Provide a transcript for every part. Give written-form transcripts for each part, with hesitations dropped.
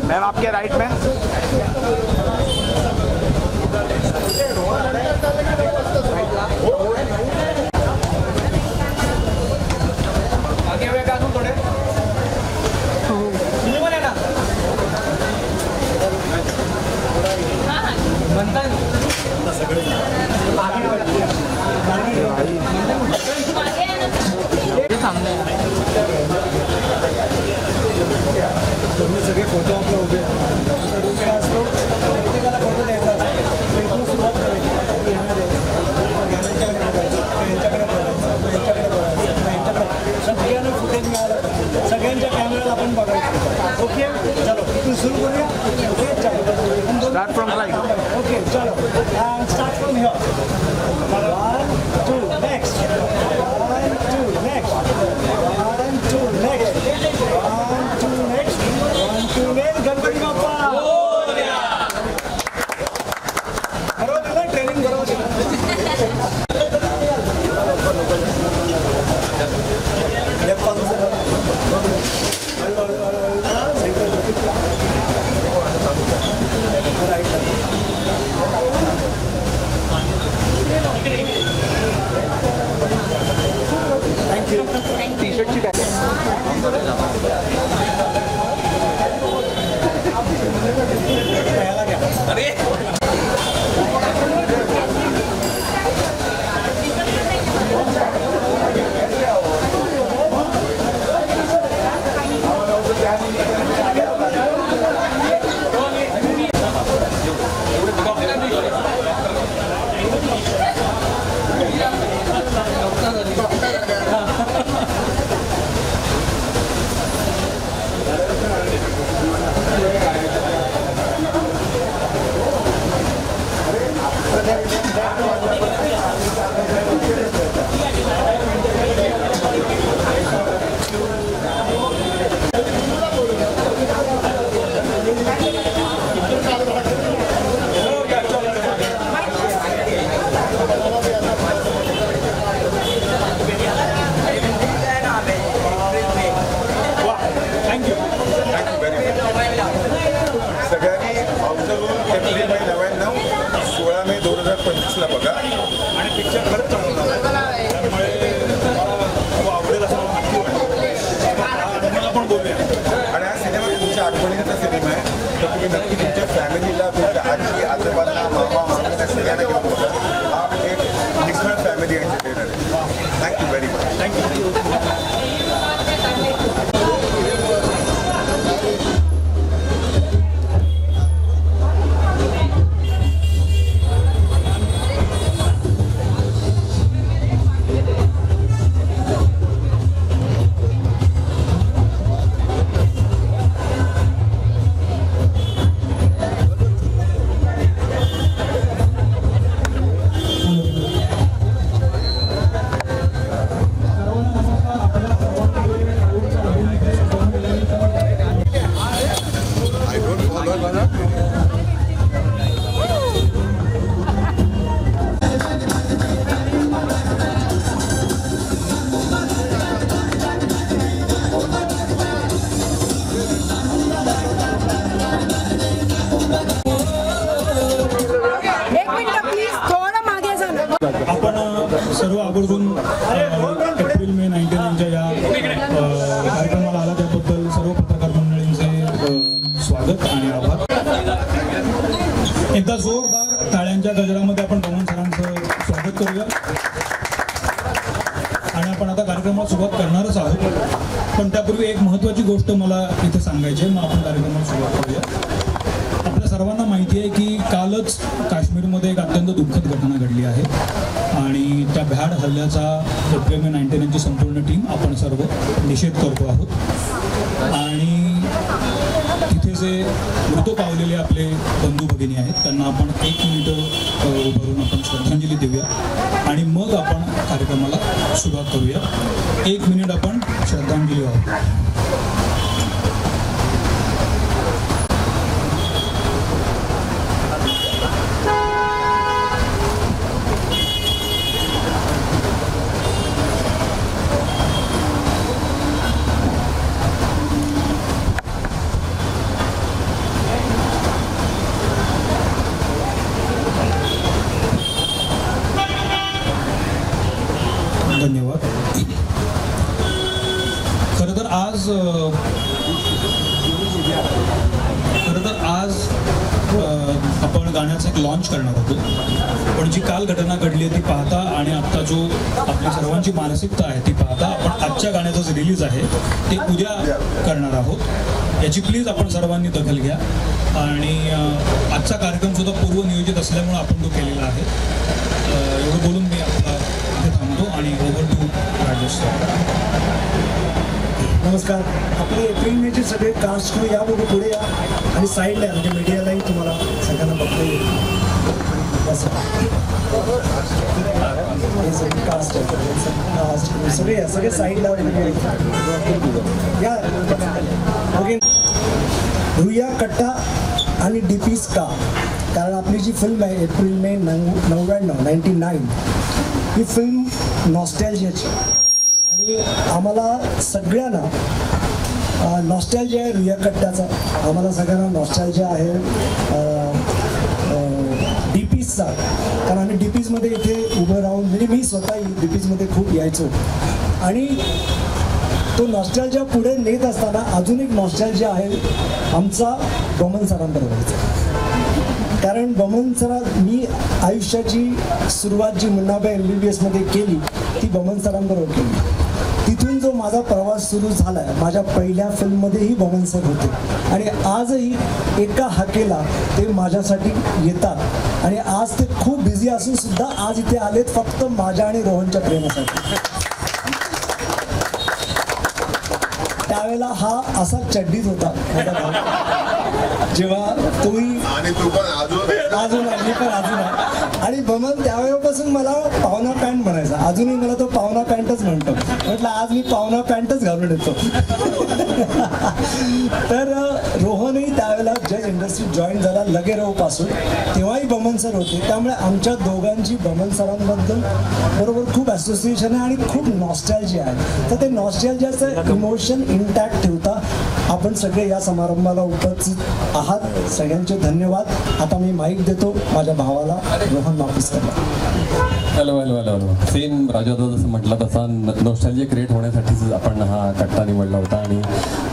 Ma'am आपके right में। आगे हुए का थोड़े बनता सामने सगळे फोटो आपले उभे असतो प्रत्येकाला फोटो द्यायचा असतो इथून सुरुवात करायची यांच्याकडे बघायचं यांच्याकडे बघायचं यांच्याकडे सगळ्यांना फुटेज मिळालं सगळ्यांच्या कॅमेऱ्याला आपण बघायचं ओके चलो इथून सुरू करूया ओके चलो स्टार्ट फ्रॉम राईट ओके चलो start from here 1 2 next 1 2 next 1 2 next 1 2 next 1 2 next Ganpati Bappa बरोबर दिलं ट्रेनिंग बरोबर थँक्यू टी शर्टची काय अरे बघा आणि पिक्चर खरंच चांगला त्यामुळे आवडेल असं मला पण बोलूया आणि हा सिनेमा तुमच्या आठवणीचा सिनेमा आहे तर तुम्ही नक्की तुमच्या फॅमिलीला तुमच्या आजी आजोबांना मामा मामीला सगळ्यांना घेऊन बघा हा एक निखळ फॅमिली एंटरटेनर आहे थँक्यू व्हेरी मच थँक्यू आपण सर्व आवर्जून एप्रिल मे 99च्या या कार्यक्रमाला आला त्याबद्दल सर्व पत्रकार मंडळींचे स्वागत आणि आभार. एकदा जोरदार टाळ्यांच्या गजरामध्ये आपण पवन सरांचं स्वागत करूया आणि आपण आता कार्यक्रमाला सुरुवात करणारच आहोत. पण त्यापूर्वी एक महत्त्वाची गोष्ट मला इथे सांगायची आहे, मग आपण कार्यक्रमाला सुरुवात करूया. आपल्या सर्वांना माहिती आहे की कालच काश्मीरमध्ये एक अत्यंत दुःखद घटना घडली आहे आणि त्या भ्याड हल्ल्याचा एप्रिल मे 99ची संपूर्ण टीम आपण सर्व निषेध करतो आहोत. आणि तिथे जे मृत पावलेले आपले बंधू भगिनी आहेत त्यांना आपण 1 मिनिट उभारून आपण श्रद्धांजली देऊया आणि मग आपण कार्यक्रमाला सुरुवात करूया. 1 मिनिट आपण श्रद्धांजली वाहू. खरं तर आज आपण गाण्याचं एक लॉन्च करणार होतो, पण जी काल घटना घडली आहे ती पाहता आणि आत्ता जो आपली सर्वांची मानसिकता आहे ती पाहता आपण आजच्या गाण्याचं जे रिलीज आहे ते उद्या करणार आहोत. याची प्लीज आपण सर्वांनी दखल घ्या. आणि आजचा कार्यक्रमसुद्धा पूर्वनियोजित असल्यामुळे आपण तो केलेला आहे. एवढं बोलून मी आपला इथे थांबतो आणि ओव्हर टू राजेश सर. नमस्कार. आपले एप्रिल मेचे सगळे कास्ट क्रू या बघू पुढे या आणि साईडला या, म्हणजे मीडियालाही तुम्हाला सगळ्यांना बघता येईल. हे सगळे कास्ट आहे, सगळे या, सगळे साईडला या. ओके. रुया कट्टा आणि डीपी स्का, कारण आपली जी फिल्म आहे एप्रिल मे 99 ही फिल्म नॉस्टॅल्जियाची आणि आम्हाला सगळ्यांना नॉस्टॅल्जिया आहे रुया कट्ट्याचा, आम्हाला सगळ्यांना नॉस्टॅल्जिया आहे डीपीजचा, कारण आम्ही डीपीजमध्ये इथे उभं राहून, म्हणजे मी स्वतःही डीपीजमध्ये खूप यायचो आणि तो नॉस्टॅल्जिया पुढे नेत असताना अजून एक नॉस्टॅल्जिया आहे आमचा बमन सरांबरोबरचा. कारण बमन सरा, मी आयुष्याची सुरुवात जी मुन्नाबाई MBBS मध्ये केली ती बमन सरांबरोबर केली. तिथून जो माझा प्रवास सुरू झाला आहे, माझ्या पहिल्या फिल्ममध्येही बमन सर होते आणि आजही एका हाकेला ते माझ्यासाठी येतात आणि आज ते खूप बिझी असून सुद्धा आज इथे आलेत फक्त माझ्या आणि रोहनच्या प्रेमासाठी. त्यावेळेला हा असा चड्डीच होता माझा भाऊ, जेव्हा तोही अजून मी पण अजून आहे. आणि बमन त्यावेळेपासून मला पावना पॅन्ट म्हणायचा, अजूनही मला तो पावना पॅन्टच म्हणतो. म्हटलं आज मी पावना पॅन्टच घालून येतो. तर रोहनही त्यावेळेला जज इंडस्ट्रीत जॉईन झाला लगेरावपासून, तेव्हाही बमन सर होते. त्यामुळे आमच्या दोघांची बमन सरांबद्दल बरोबर खूप असोसिएशन आहे आणि खूप नॉस्टॅल्जिया आहे. तर ते नॉस्टॅल्जियाचं इमोशन इंटॅक्ट ठेवता आपण सगळे या समारंभाला उपस्थित आहात. सगळ्यांचे धन्यवाद. आता मी माईक देतो माझ्या भावाला रोहन वापस करला. Hello hello hello hello. Same राजादा जसं म्हटलं तसा नॉस्टॅल्जिया क्रिएट होण्यासाठीच आपण हा कट्टा निवडला होता. आणि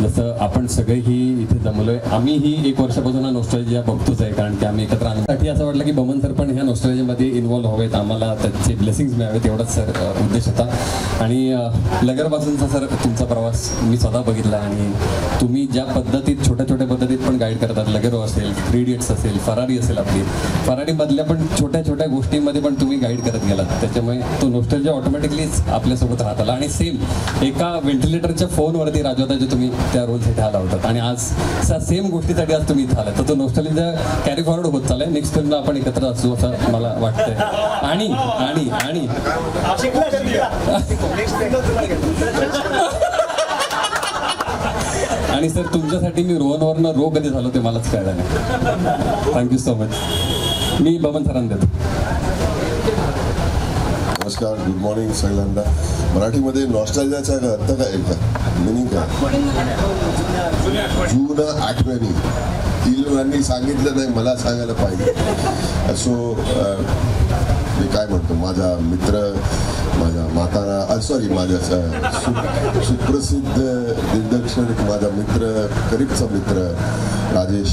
जसं आपण सगळेही इथे जमलोय, आम्हीही 1 वर्षापासून हा नॉस्टॅल्जिया बघतोच आहे, कारण की आम्ही एकत्र आणण्यासाठी असं वाटलं की बमन सर पण ह्या नॉस्टॅल्जियामध्ये इन्व्हॉल्व्ह हवेत, आम्हाला त्याचे ब्लेसिंग्स मिळावेत, एवढाच सर उद्देश होता. आणि लगरपासूनचा सर तुमचा प्रवास मी स्वतः बघितला आणि तुम्ही ज्या पद्धतीत छोट्या छोट्या पद्धतीत पण गाईड करतात, लगेरो असेल, 3 इडियट्स असेल, फरारी असेल, आपली फरारीमधल्या पण छोट्या छोट्या गोष्टींमध्ये पण तुम्ही गाईड करत गेलात. त्याच्यामुळे तो नॉस्टॅल्जिया ऑटोमॅटिकली आपल्यासोबत राहत आला. आणि सेम एका व्हेंटिलेटरच्या फोनवरती राजवताचे तुम्ही त्या रोलसाठी आला होतात आणि आज सेम गोष्टीसाठी आज तुम्ही इथं आलात. तर तो नॉस्टॅल्जिया कॅरी फॉरवर्ड होत चाललाय. नेक्स्ट फिल्मला आपण एकत्र असू असं मला वाटतंय. आणि आणि आणि आणि सर तुमच्यासाठी मी रोहनवरनं रो कधी झालो ते मलाच कळलं नाही. Thank you so much. मी बमन सरांना देतो. नमस्कार, गुड मॉर्निंग सगळ्यांना. मराठीमध्ये नॉस्टॅल्जियाचा अर्थ काय आहे का, मिनिंग काय? जुनं आठवणी. ती लोकांनी सांगितलं नाही, मला सांगायला पाहिजे. सो मी काय म्हणतो, माझा मित्र, माझा म्हातारा, सॉरी माझा सुप्रसिद्ध दिग्दर्शक, माझा मित्र, करीबचा मित्र राजेश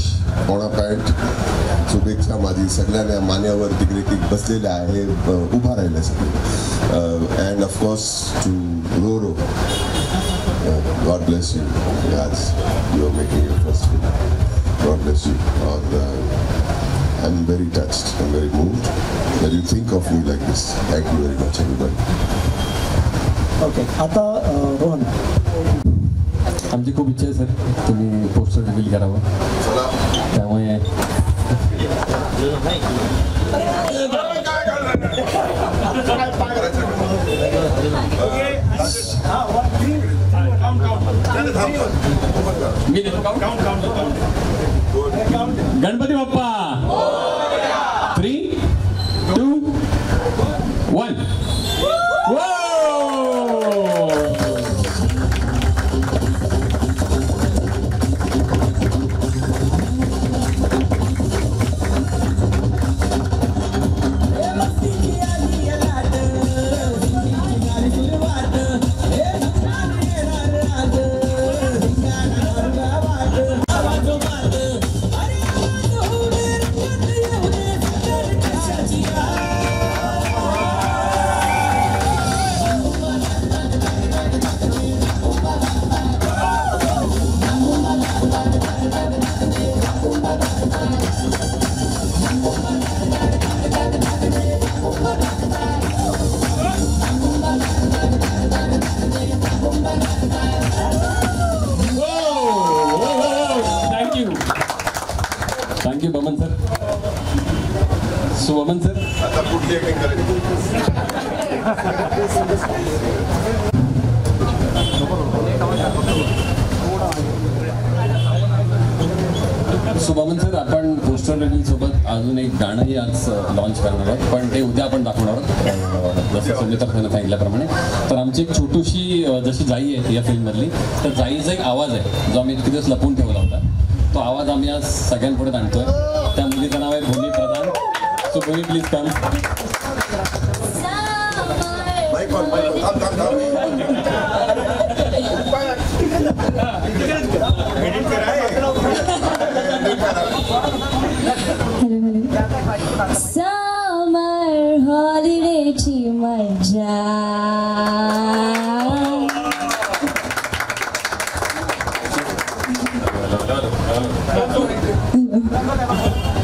पावना पॅन्ट, शुभेच्छा माझी सगळ्यांना मान्यावर तिकडे बसलेले आहे, उभा राहिल्यासाठी. अँड ऑफकोर्स टू रोरो, गॉड ब्लेस यू. आज you are making your first film. God bless you. I'm very touched, I'm very moved that you think of me like this. Thank you very much, everybody. Okay. आता रोहन, आमची खूप इच्छा आहे sir तुम्ही poster reveal करावं, त्यामुळे मी गणपती बाप्पा 3, 2, 1. कुठली acting करायची? सुभमन सर, आपण पोस्टर रिलीज सोबत अजून एक गाणंही आज लॉन्च करणार आहोत, पण ते उद्या आपण दाखवणार आहोत जसं सुमित्रा सरांनी सांगितल्याप्रमाणे. तर आमची एक छोटीशी जशी जाई आहे या फिल्ममधली, तर जाईचा एक आवाज आहे जो आम्ही इतके दिवस लपून ठेवला होता. तो आवाज आम्ही आज सगळ्यांपुढे आणतोय. त्या मुलीचं नाव आहे Bhumi Pradhan. So Bhumi please come. Mike on, mike on. थांब, थांब, थांब. एडिट करा. समर हॉलिडेची मजा.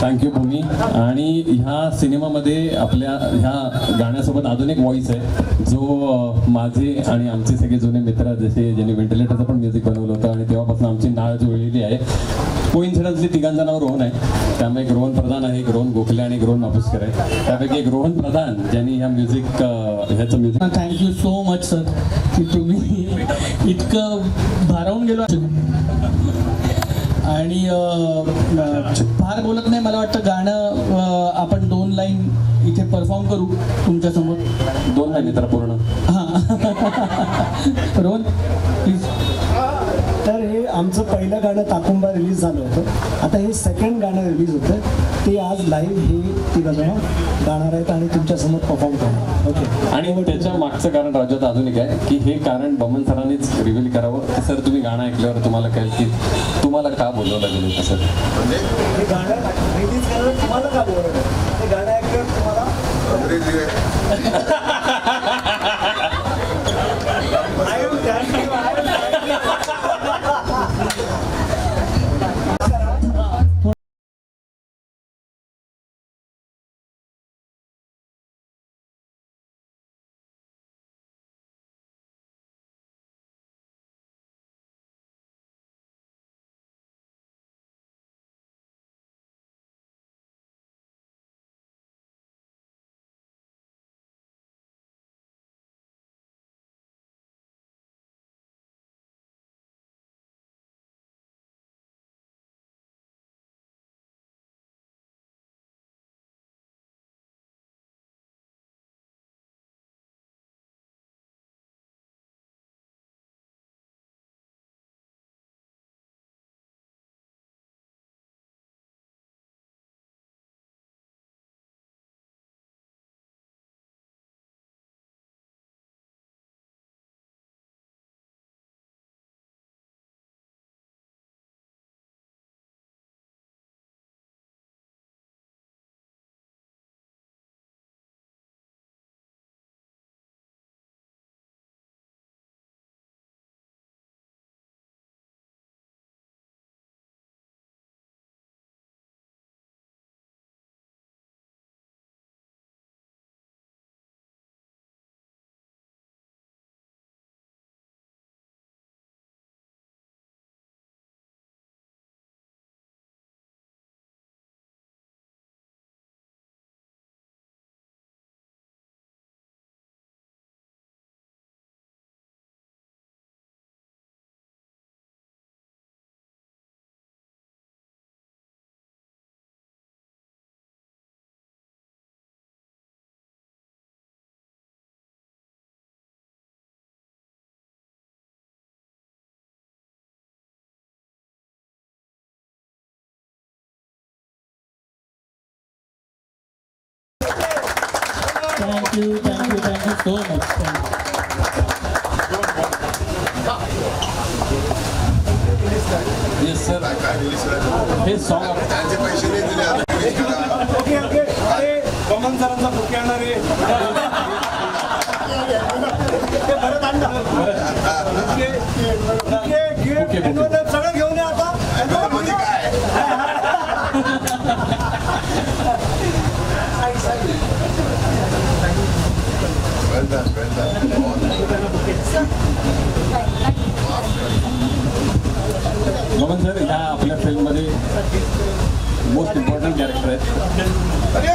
थँक्यू भूमी. आणि ह्या सिनेमामध्ये आपल्या ह्या गाण्यासोबत अजून एक व्हॉइस आहे जो माझे आणि आमचे सगळे जुने मित्र, जसे ज्यांनी व्हेंटिलेटरचं पण म्युझिक बनवलं होतं आणि तेव्हापासून आमची नाळ जुळलेली आहे. कोइन्सिडन्सली तिघांचं नाव रोहन आहे. त्यामुळे एक रोहन प्रधान आहे, एक रोहन गोखले आणि एक रोहन मापुसकर आहे. त्यापैकी एक रोहन प्रधान ज्यांनी ह्याचं music. Thank you so much sir की तुम्ही इतकं भारावून गेलो. आणि फार बोलत नाही, मला वाटतं गाणं आपण 2 लाईन इथे परफॉर्म करू तुमच्यासमोर. 2 लाईन तर पूर्ण. हां रोहन प्लीज. तर हे आमचं पहिलं गाणं ताकुंबा रिलीज झालं होतं. आता हे सेकंड गाणं रिलीज होतं. ते आज लाईव्ह हे तिघजण गाणार आहेत आणि तुमच्यासमोर परफॉर्म करणार. ओके. आणि त्याच्या मागचं कारण राज्यात अजून एक आहे की हे कारण बमन सरांनीच रिव्हील करावं. सर, तुम्ही गाणं ऐकल्यावर तुम्हाला कळेल की तुम्हाला का बोलवलं गेलं होतं सर. म्हणजे हे गाणं रिलीज करायला तुम्हाला का बोलवलं? हे गाणं ऐकल्यावर तुम्हाला thank you so much. Yes sir. काय रिलीज करायचं? हे सॉन्ग त्यांचे पैसे नाही दिले आता रिलीज करा. Okay okay. अरे बमन सरांचा बुके आणणार आहे. ते भरत आणला. सगळं घेऊन या आता. मध्ये काय well done, well done. Boman sir, ह्या आपल्या फिल्ममध्ये मोस्ट इम्पॉर्टंट कॅरेक्टर आहेत. अरे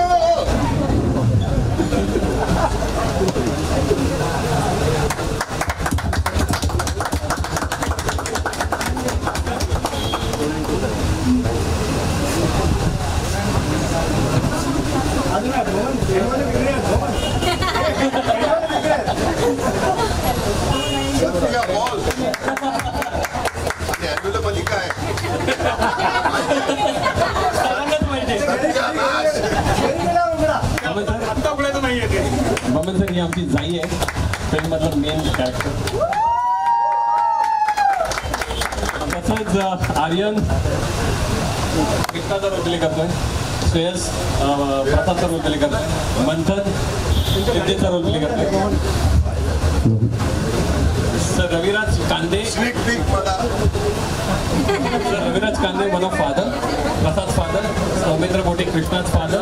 आत्ता उघडायचं नाही आहे ते. बमन सर ही आमची जाई आहे फिल्ममधलं मेन कॅरेक्टर. तसंच आर्यन कृष्णाचा रोल प्ले करतोय, श्रेयस प्रसादचा रोल प्ले करतोय, मंथन सिद्धेचा रोल प्ले करतोय, sir Raviraj Kande Raviraj Kande one of father, Prasad father, Saumitra Gote Krishna's father,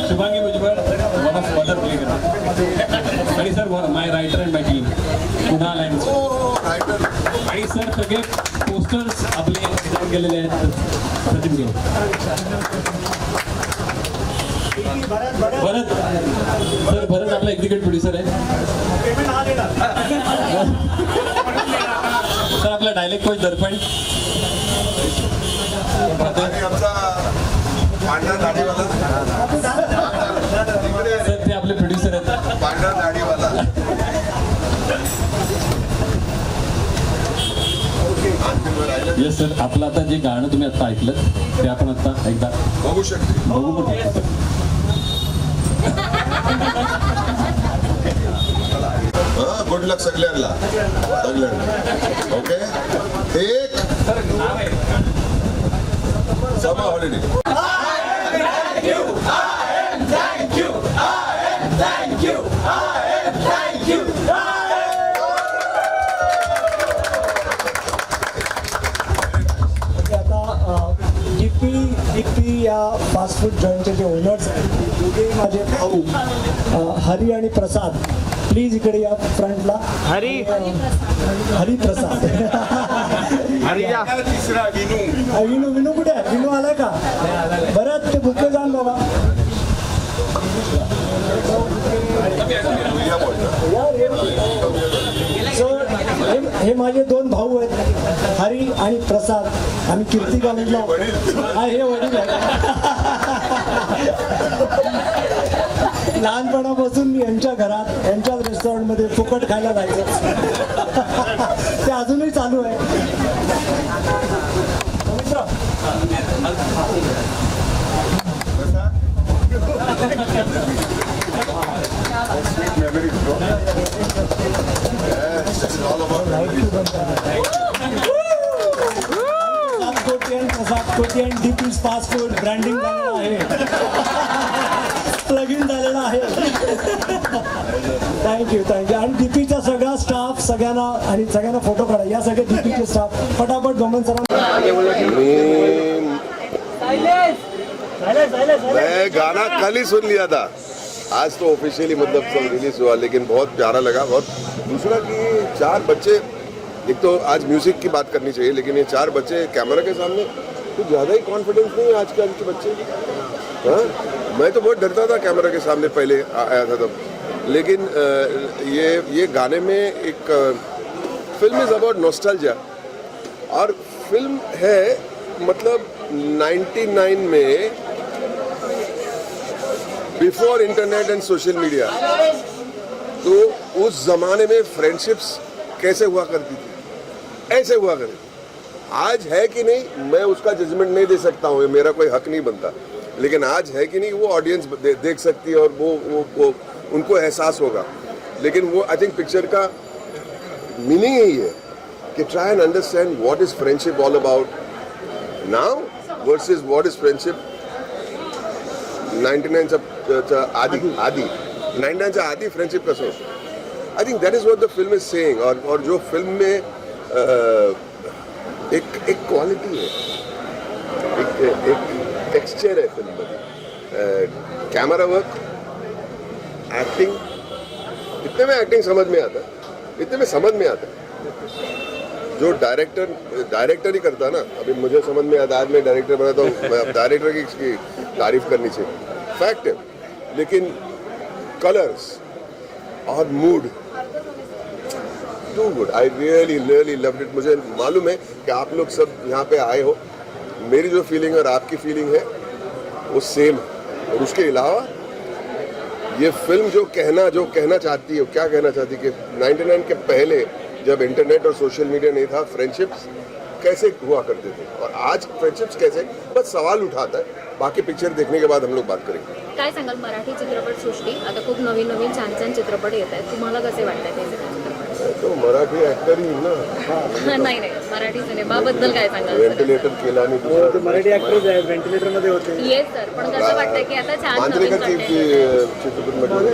Shubhangi Bhujbal one of mother play करतात. आणि sir my writer and my team Kunal and आणि सर सगळे पोस्टर्स आपले डिझाईन केलेले आहेत. सचिन घेऊ भरत सर, भरत आपला एक्झिक्युटिव्ह प्रोड्युसर आहे. पेमेंट हा देणार. सर आपला डायलेक्ट कोच दर्पण, पांढरा दाढीवाला सर ते आपले प्रोड्युसर आहेत. पांढरा दाढीवाला येस सर, आपलं आता जे गाणं तुम्ही आता ऐकलं ते आपण आता एकदा बघू शकते. बघू पण शकतो. गुड लक सगळ्यांना. ओके, एक सभा हॉलिडे. डीपी या फास्ट फूड जॉईंटचे जे ओनर्स आहेत दोघे माझे भाऊ हरी आणि प्रसाद, प्लीज इकडे या फ्रंटला. हरी प्रसाद तिसरा विनू. विनू कुठे आहे? विनू आलाय का? बरं ते बुके जाण बाबा. हे माझे दोन भाऊ आहेत, हरी आणि प्रसाद. आम्ही कीर्ती कॉलेजला हे वडील आहेत. लहानपणापासून मी यांच्या घरात यांच्याच रेस्टॉरंटमध्ये फुकट खायला जायचं. ते अजूनही चालू आहे. प्रसाद कोटी आणि डीपीज फास्ट फूड ब्रँडिंग झालेलं आहे, प्लग इन झालेला आहे. थँक्यू. आणि डीपीचा सगळा स्टाफ सगळ्यांना आणि सगळ्यांना फोटो काढा. या सगळे डीपीचे स्टाफ फटाफट गमन सरांना. मैं गाना कल ही सुन लिया था, आज तो ऑफिशियली मतलब सब रिलीज हुआ, लेकिन बहुत प्यारा लगा. बहुत दूसरा कि 4 बच्चे, एक तो आज म्यूजिक की बात करनी चाहिए, लेकिन ये 4 बच्चे कैमरा के सामने कुछ ज़्यादा ही कॉन्फिडेंस नहीं है आजकल के बच्चे. हाँ, मैं तो बहुत डरता था कैमरा के सामने पहले आया था तब, लेकिन ये गाने में एक फिल्म इज़ अबाउट नॉस्टैल्जिया. और फिल्म है मतलब 99 में before internet end social media, तो उस जमाने में फ्रेंडशिप्स कैसे हुआ करती थी, ऐसे हुआ करती. आज है कि नहीं मैं उसका जजमेंट नहीं दे सकता हूँ, मेरा कोई हक नहीं बनता, लेकिन आज है कि नहीं वो ऑडियंस देख सकती है और वो उनको एहसास होगा. लेकिन वो आई थिंक पिक्चर का मीनिंग यही है कि try and understand what is friendship all about now versus what is friendship 99चा आधी फ्रेंडशिप कसं होतं. I think that is what the film is saying. और जो फिल्म में एक क्वालिटी है, एक टेक्स्चर है फिल्म में. कैमरा वर्क, एक्टिंग, इतने में एक्टिंग समझ में आता है, इतने में समझ में आता है. जो डायरेक्टर ही करता है ना, अभी मुझे समझ में आता है, आज मैं डायरेक्टर बना तो डायरेक्टर की इसकी तारीफ करनी चाहिए, फैक्ट है. लेकिन कलर्स और mood too good. I really loved it. मुझे मालूम है कि आप लोग सब यहाँ पे आए हो, मेरी जो फीलिंग है और आपकी फीलिंग है वो सेम है. और उसके अलावा ये फिल्म जो कहना चाहती है, क्या कहना चाहती है कि 99 के पहले जब इंटरनेट और सोशल मीडिया नहीं था, फ्रेंडशिप्स कैसे हुआ करते थे और आज फ्रेंडशिप्स कैसे, बस सवाल उठाता है. बाकी पिक्चर देखने के बाद हम लोग बात करेंगे. काय सांगाल मराठी चित्रपटसृष्टी आता खूप नवीन नवीन छान छान चित्रपट येत आहेत तुम्हाला कसे वाटतात हे सगळे चित्रपट तो मराठी ऍक्टर ही ना. नाही नाही मराठी सिनेमाबद्दल काय सांगाल सर? व्हेंटिलेटर केला आणि हो ते मराठी ऍक्टर्स आहेत व्हेंटिलेटरमध्ये होते. येस सर पण कसं वाटतं की आता छान नवीन मांजरेकरची content चित्रपटमध्ये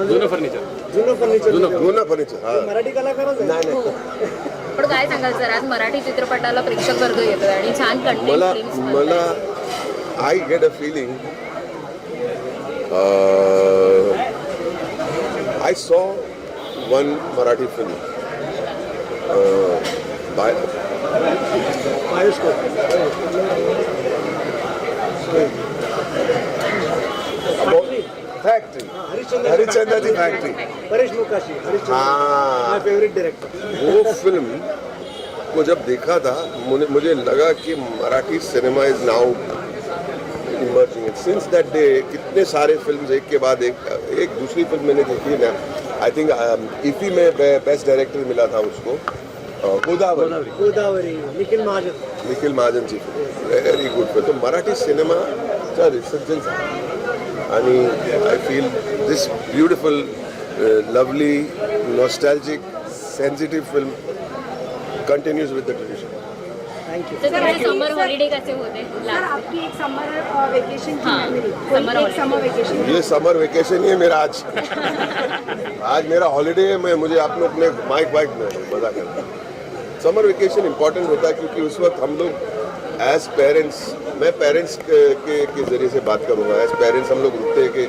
जुनं फर्निचर जुना फर्निचर. हा मराठी कलाकारच आहे. नाही पण काय सांगाल सर आज मराठी चित्रपटाला प्रेक्षक वर्ग येतोय आणि छान मला content I get a feeling I saw one Marathi film by factory हरिश्चंद्राची फॅक्ट्री. परेश मुकाशी हरिश्चंद्र हाँ. My favourite director. वो फिल्म को जब देखा था मुझे लगा कि Marathi cinema is now emerging. Since that day कितने सारे फिल्म्स एक के बाद एक दूसरी फिल्म मैंने देखी है ना. आई थिंक इफी में बेस्ट डायरेक्टर मिला था उसको. Godavari Nikhil Mahajan ji very good film. तो मराठी सिनेमाचा रिसर्जन्स आहे आणि I feel this beautiful lovely nostalgic sensitive film continues with the tradition. Thank you. Summer holiday कसे होते सर आपकी एक समर वेकेशन की हाँ, मेमोरी summer एक holiday. समर वेकेशन ये समर वेकेशन ही है मेरा आज. आज मेरा हॉलीडे है. मैं मुझे आप लोग अपने माइक में मजा करता हूँ. समर वेकेशन इम्पॉर्टेंट होता है क्योंकि उस वक्त हम लोग एज पेरेंट्स, मैं पेरेंट्स के जरिए से बात करूँगा. एज पेरेंट्स हम लोग रुकते हैं कि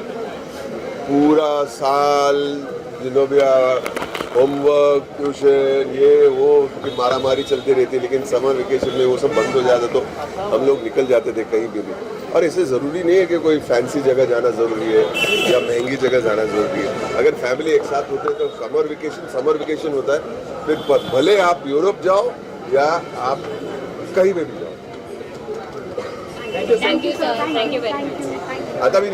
पूरा साल जिनोबिया होमवर्क ट्यूशन ये वो की मारामारी चलती रहती है, लेकिन समर वेकेशन में वो सब बंद हो जाता तो हम लोग निकल जाते थे कहीं भी. और इससे ज़रूरी नहीं है कि कोई फैंसी जगह जाना ज़रूरी है या महंगी जगह जाना ज़रूरी है. अगर फैमिली एक साथ होते हैं तो समर वेकेशन होता है. फिर भले आप यूरोप जाओ या आप कहीं पे भी जाओ. Thank you sir thank you very much. आता मी